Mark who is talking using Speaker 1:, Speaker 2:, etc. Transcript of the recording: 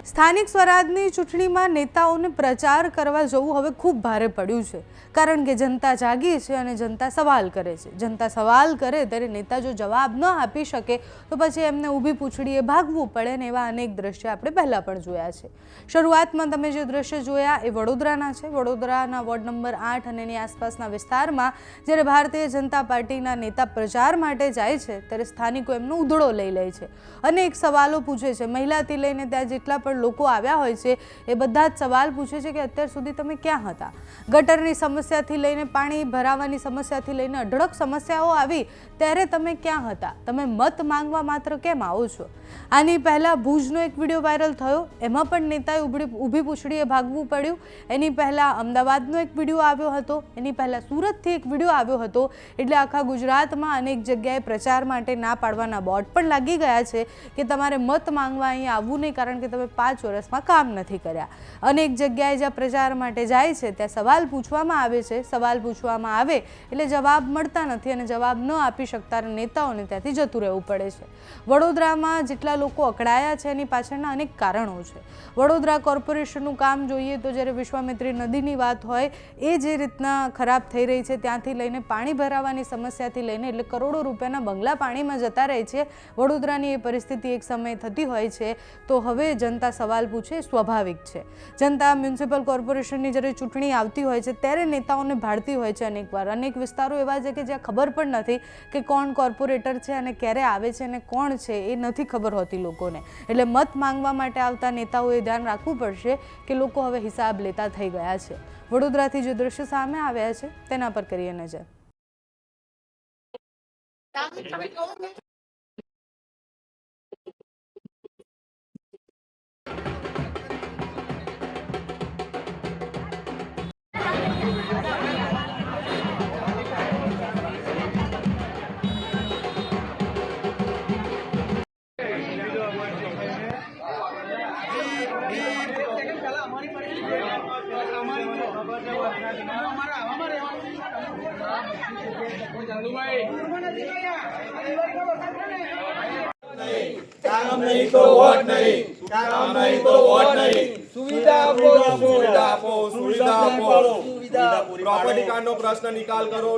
Speaker 1: સ્થાનિક સ્વરાજની ચૂંટણીમાં નેતાઓને પ્રચાર કરવા જવું હવે ખૂબ ભારે પડ્યું છે, કારણ કે જનતા જાગી છે અને જનતા સવાલ કરે છે. જનતા સવાલ કરે ત્યારે નેતા જો જવાબ ન આપી શકે તો પછી એમને ઊભી પૂંછડીએ ભાગવું પડે ને એવા અનેક દ્રશ્ય આપણે પહેલાં પણ જોયા છે. શરૂઆતમાં તમે જે દ્રશ્ય જોયા એ વડોદરાના છે. વડોદરાના વોર્ડ નંબર 8 અને એની આસપાસના વિસ્તારમાં જ્યારે ભારતીય જનતા પાર્ટીના નેતા પ્રચાર માટે જાય છે ત્યારે સ્થાનિકો એમનો ઉધડો લઈ લે છે, અનેક સવાલો પૂછે છે. મહિલાથી લઈને ત્યાં જેટલા પણ લોકો આવ્યા હોય છે એ બધા જ સવાલ પૂછે છે કે અત્યાર સુધી તમે ક્યાં હતા? ગટરની સમસ્યાથી લઈને પાણી ભરાવાની સમસ્યાથી લઈને અઢળક સમસ્યાઓ આવી ત્યારે તમે ક્યાં હતા? તમે મત માંગવા માત્ર કેમ આવો છો? આની પહેલાં ભુજનો એક વિડીયો વાયરલ થયો, એમાં પણ નેતાએ ઊભી પૂંછડીએ ભાગવું પડ્યું. એની પહેલાં અમદાવાદનો એક વિડીયો આવ્યો હતો, એની પહેલાં સુરતથી એક વિડીયો આવ્યો હતો. એટલે આખા ગુજરાતમાં અનેક જગ્યાએ પ્રચાર માટે ના પાડવાના બોર્ડ પણ લાગી ગયા છે કે તમારે મત માંગવા અહીં આવવું નહીં, કારણ કે તમે 5 વર્ષમાં કામ નથી કર્યા. અનેક જગ્યાએ જ્યાં પ્રચાર માટે જાય છે ત્યાં સવાલ પૂછવામાં આવે છે. સવાલ પૂછવામાં આવે એટલે જવાબ મળતા નથી અને જવાબ ન આપી શકતા નેતાઓને ત્યાંથી જતું રહેવું પડે છે. વડોદરામાં જેટલા લોકો અકળાયા છે એની પાછળના અનેક કારણો છે. વડોદરા કોર્પોરેશનનું કામ જોઈએ તો જ્યારે વિશ્વામિત્રી નદીની વાત હોય એ જે રીતના ખરાબ થઈ રહી છે, ત્યાંથી લઈને પાણી ભરાવાની સમસ્યાથી લઈને એટલે કરોડો રૂપિયાના બંગલા પાણીમાં જતા રહે છે. વડોદરાની એ પરિસ્થિતિ એક સમયે થતી હોય છે તો હવે જનતા સવાલ પૂછે સ્વાભાવિક છે. જનતા મ્યુનિસિપલ કોર્પોરેશનની જ્યારે ચૂંટણી આવતી હોય છે ત્યારે નેતાઓને ભાળતી હોય છે અનેકવાર. અનેક વિસ્તારો એવા છે કે જ્યાં ખબર પણ નથી કે કોણ કોર્પોરેટર છે અને ક્યારે આવે છે અને કોણ છે એ નથી ખબર હોતી લોકોને. એટલે મત માંગવા માટે આવતા નેતાઓએ ધ્યાન રાખવું પડશે કે લોકો હવે હિસાબ લેતા થઈ ગયા છે. વડોદરાથી જે દ્રશ્ય સામે આવ્યા છે તેના પર કરીએ નજર.
Speaker 2: काम नहीं तो वोट नहीं, काम नहीं तो वोट नहीं. सुविधा आपो, सुविधा आपो, सुविधा आपो. प्रॉपर्टी कार्ड નો પ્રશ્ન નિકાલ કરો.